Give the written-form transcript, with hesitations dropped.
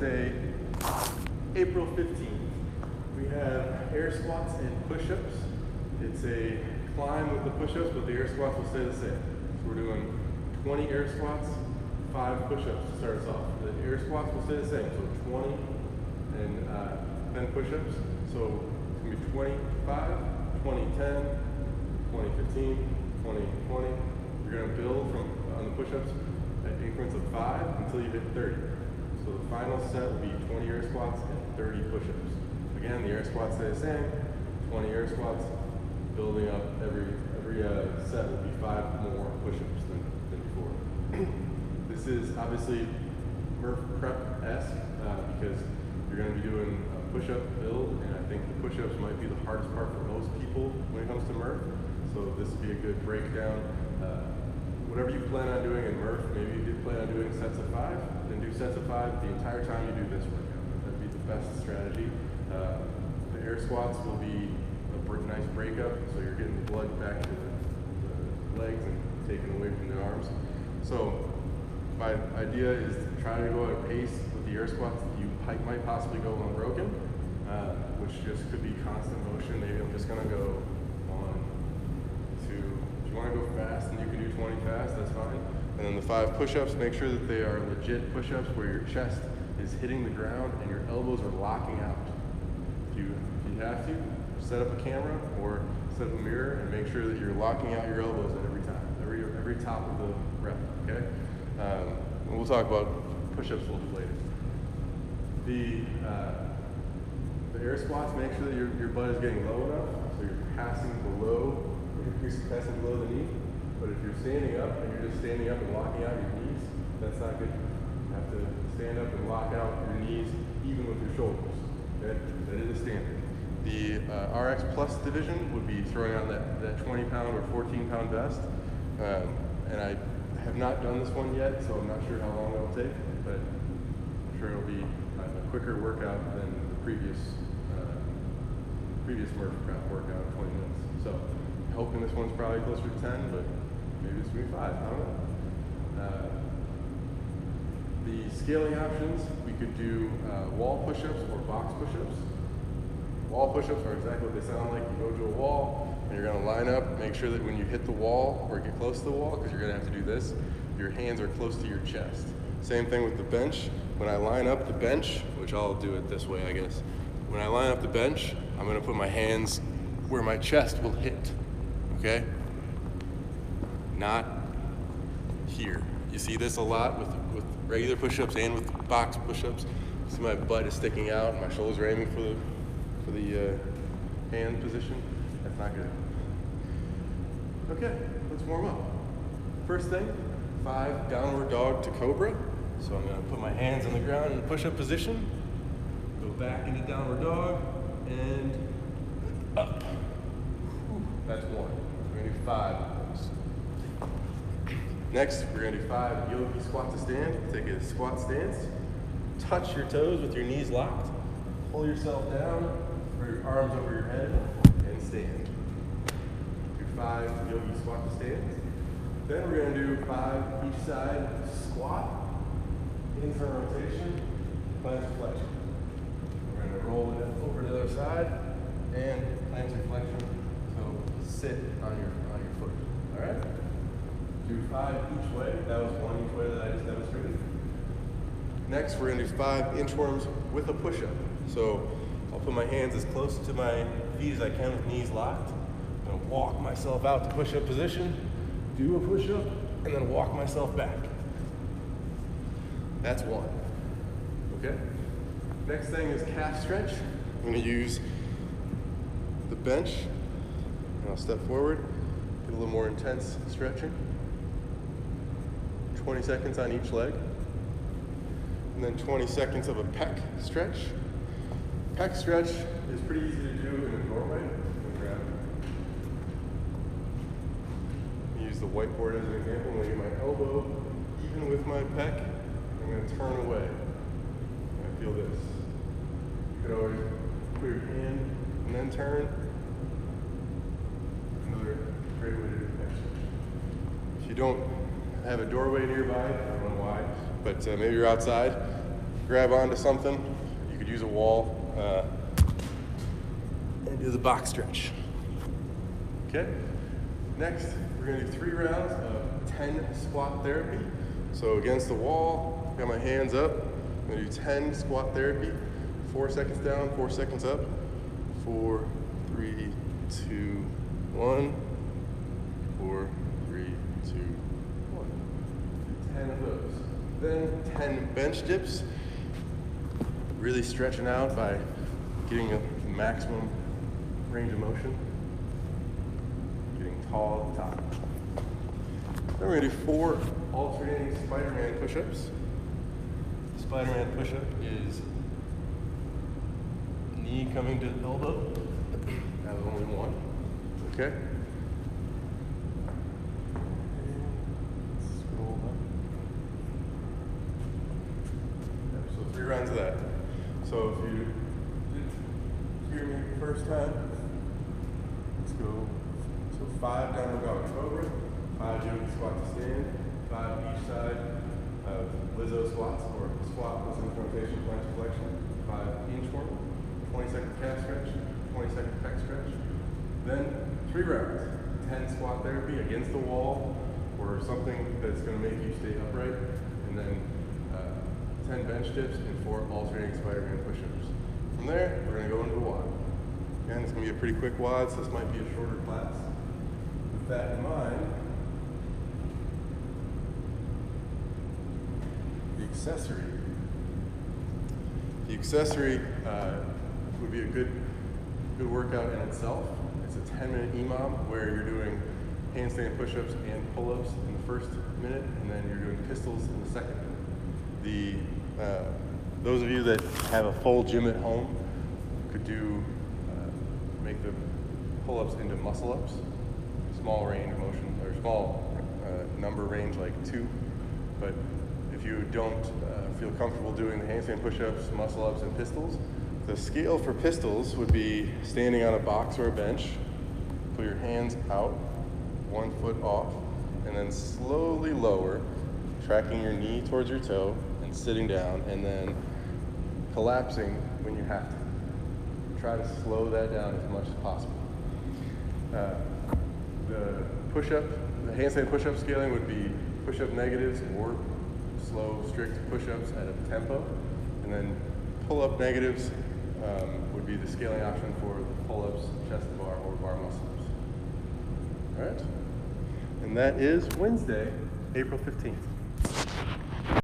Wednesday, April 15th. We have air squats and push-ups. It's a climb with the push-ups, but the air squats will stay the same. So we're doing 20 air squats, 5 push-ups to start us off. The air squats will stay the same, so 20 and 10 push-ups. So it's going to be 25, 20, 10, 20, 15, 20, 20. You're going to build from on the push-ups at increments of 5 until you hit 30. So the final set will be 20 air squats and 30 push-ups. Again, the air squats stay the same, 20 air squats, building up every set will be 5 more push-ups than before. This is obviously Murph prep-esque because you're going to be doing a push-up build, and I think the push-ups might be the hardest part for most people when it comes to Murph. So this would be a good breakdown. Whatever you plan on doing in Murph, maybe you did plan on doing sets of 5, then do sets of 5 the entire time you do this workout. That'd be the best strategy. The air squats will be a nice breakup, so you're getting the blood back to the legs and taken away from the arms. So my idea is to try to go at a pace with the air squats that you might possibly go unbroken, which just could be constant motion. Maybe I'm just going to go 1, 2. If you want to go fast and you can do 20 fast, that's fine. And then the 5 push-ups, make sure that they are legit push-ups where your chest is hitting the ground and your elbows are locking out. If you have to, set up a camera or set up a mirror and make sure that you're locking out your elbows at every time, every top of the rep, okay? And we'll talk about push-ups a little bit later. The air squats, make sure that your butt is getting low enough, so you're passing below the knee. But if you're standing up and you're just standing up and locking out your knees, that's not good. You have to stand up and lock out your knees even with your shoulders. Okay? That is the standard. The RX Plus division would be throwing on that 20-pound or 14-pound vest. And I have not done this one yet, so I'm not sure how long it'll take, but I'm sure it'll be a quicker workout than the previous Murph prep workout of 20 minutes. So I'm hoping this one's probably closer to 10, but maybe it's 5, I don't know. The scaling options, we could do wall push-ups or box push-ups. Wall push-ups are exactly what they sound like. You go to a wall and you're going to line up, make sure that when you hit the wall or get close to the wall, because you're going to have to do this, your hands are close to your chest. Same thing with the bench. When I line up the bench, which I'll do it this way, I guess. When I line up the bench, I'm going to put my hands where my chest will hit, okay? Not here. You see this a lot with regular push-ups and with box push-ups. See my butt is sticking out and my shoulders are aiming for the hand position. That's not good. Okay, let's warm up. First thing, 5 downward dog to cobra. So I'm gonna put my hands on the ground in the push-up position, go back into downward dog, and up. That's 1. We're gonna do 5 of those. Next, we're gonna do 5 yogi squat to stand. Take a squat stance. Touch your toes with your knees locked. Pull yourself down, throw your arms over your head, and stand. Do 5 yogi squat to stand. Then we're gonna do 5 each side squat, internal rotation, plantar flexion. We're gonna roll it over to the other side and plantar flexion. So sit on your foot. All right. Do 5 each way. That was 1 each way that I just demonstrated. Next, we're gonna do 5 inchworms with a push-up. So I'll put my hands as close to my feet as I can with knees locked. I'm gonna walk myself out to push-up position, do a push-up, and then walk myself back. That's 1. Okay? Next thing is calf stretch. I'm gonna use the bench, and I'll step forward, get a little more intense stretching. 20 seconds on each leg. And then 20 seconds of a pec stretch. Pec stretch is pretty easy to do in a doorway. Use the whiteboard as an example. I'm going to get my elbow even with my pec. I'm going to turn away. I feel this. You could always put your hand and then turn. Another great way to do pec stretch. If you don't have a doorway nearby, I don't know why, but maybe you're outside, grab onto something. You could use a wall and do the box stretch. Okay, next we're gonna do 3 rounds of 10 squat therapy. So against the wall, got my hands up. I'm gonna do 10 squat therapy. 4 seconds down, 4 seconds up. 4, 3, 2, 1. 4, 3, 2, 1. 10 of those. Then 10 bench dips. Really stretching out by getting a maximum range of motion. Getting tall at the top. Then we're gonna do 4 alternating Spider-Man push-ups. Spider-Man push-up is knee coming to elbow. That was only 1. Okay. Scroll up. So 3 rounds of that. So if you did hear me first time, let's go. So 5 downward dog cobra, 5 yogi squat to stand, 5 each side of Lizzo squats, or squat with some rotation, planche flexion, 5 inchworm, 20-second calf stretch, 20-second pec stretch. Then 3 rounds, 10 squat therapy against the wall, or something that's going to make you stay upright, and then 10 bench dips and 4 alternating Spider-Man push-ups. From there, we're going to go into the WOD. Again, it's going to be a pretty quick WOD, so this might be a shorter class. With that in mind, the accessory would be a good workout in itself. It's a 10-minute EMOM where you're doing handstand push-ups and pull-ups in the first minute, and then you're doing pistols in the second minute. Those of you that have a full gym at home could do make the pull-ups into muscle-ups, small range motion, or small number range like 2. But if you don't feel comfortable doing the handstand push-ups, muscle-ups, and pistols, the scale for pistols would be standing on a box or a bench, put your hands out, 1 foot off, and then slowly lower, tracking your knee towards your toe, and sitting down, and then collapsing when you have to. Try to slow that down as much as possible. The push-up, the handstand push-up scaling would be push-up negatives or slow, strict push-ups at a tempo, and then pull-up negatives would be the scaling option for pull-ups, chest to bar, or bar muscle-ups. All right, and that is Wednesday, April 15th.